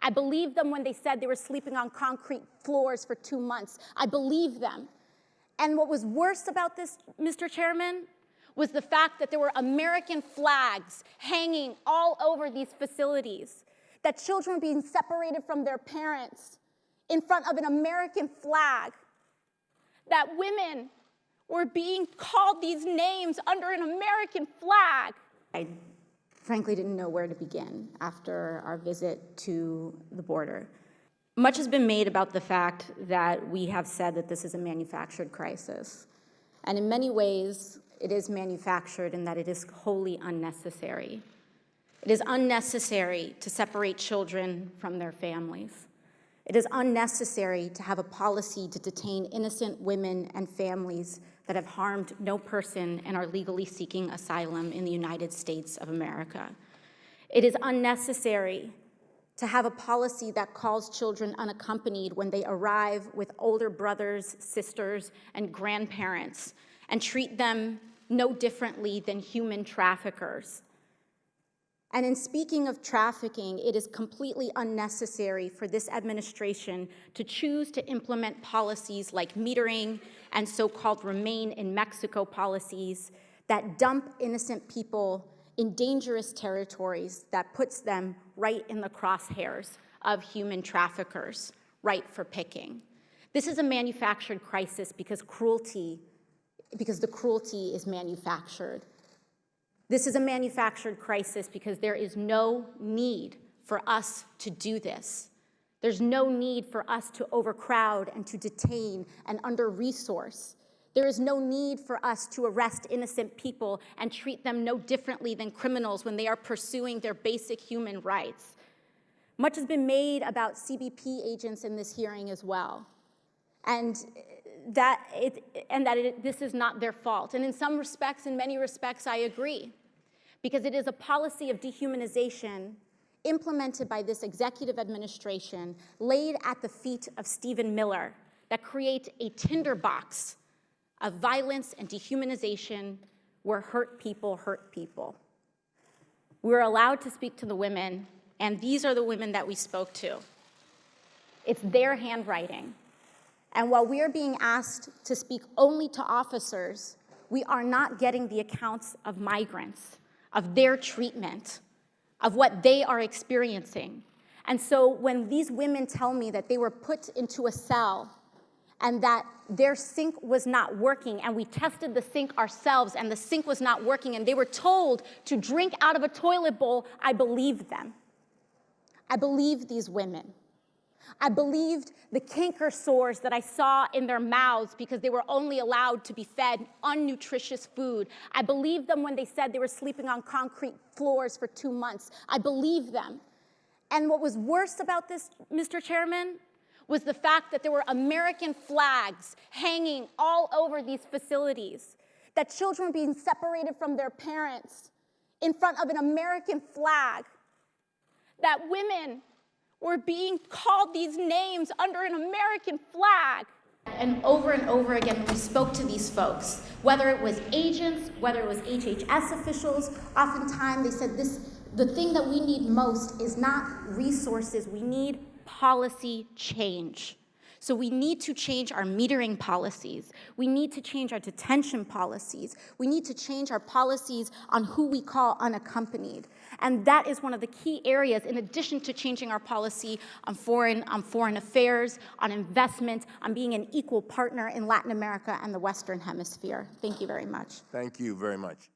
I believed them when they said they were sleeping on concrete floors for 2 months. I believed them. And what was worse about this, Mr. Chairman, was the fact that there were American flags hanging all over these facilities, that children were being separated from their parents in front of an American flag, that women were being called these names under an American flag. I frankly didn't know where to begin after our visit to the border. Much has been made about the fact that we have said that this is a manufactured crisis. And in many ways, it is manufactured in that it is wholly unnecessary. It is unnecessary to separate children from their families. It is unnecessary to have a policy to detain innocent women and families that have harmed no person and are legally seeking asylum in the United States of America. It is unnecessary to have a policy that calls children unaccompanied when they arrive with older brothers, sisters, and grandparents and treat them no differently than human traffickers. And in speaking of trafficking, it is completely unnecessary for this administration to choose to implement policies like metering and so-called remain in Mexico policies that dump innocent people in dangerous territories that puts them right in the crosshairs of human traffickers, ripe for picking. This is a manufactured crisis because the cruelty is manufactured. This is a manufactured crisis because there is no need for us to do this. There's no need for us to overcrowd and to detain and under-resource. There is no need for us to arrest innocent people and treat them no differently than criminals when they are pursuing their basic human rights. Much has been made about CBP agents in this hearing as well, and this is not their fault. And in some respects, in many respects, I agree, because it is a policy of dehumanization implemented by this executive administration, laid at the feet of Stephen Miller, that create a tinderbox of violence and dehumanization where hurt people hurt people. We're allowed to speak to the women, and these are the women that we spoke to. It's their handwriting. And while we are being asked to speak only to officers, we are not getting the accounts of migrants, of their treatment, of what they are experiencing. And so when these women tell me that they were put into a cell and that their sink was not working, and we tested the sink ourselves and the sink was not working, and they were told to drink out of a toilet bowl, I believed them. I believed these women. I believed the canker sores that I saw in their mouths because they were only allowed to be fed unnutritious food. I believed them when they said they were sleeping on concrete floors for 2 months. I believed them. And what was worse about this, Mr. Chairman, was the fact that there were American flags hanging all over these facilities, that children were being separated from their parents in front of an American flag, that women were being called these names under an American flag. And over again, when we spoke to these folks, whether it was agents, whether it was HHS officials, oftentimes they said the thing that we need most is not resources, we need policy change. So we need to change our metering policies. We need to change our detention policies. We need to change our policies on who we call unaccompanied. And that is one of the key areas, in addition to changing our policy on foreign affairs, on investment, on being an equal partner in Latin America and the Western Hemisphere. Thank you very much. Thank you very much.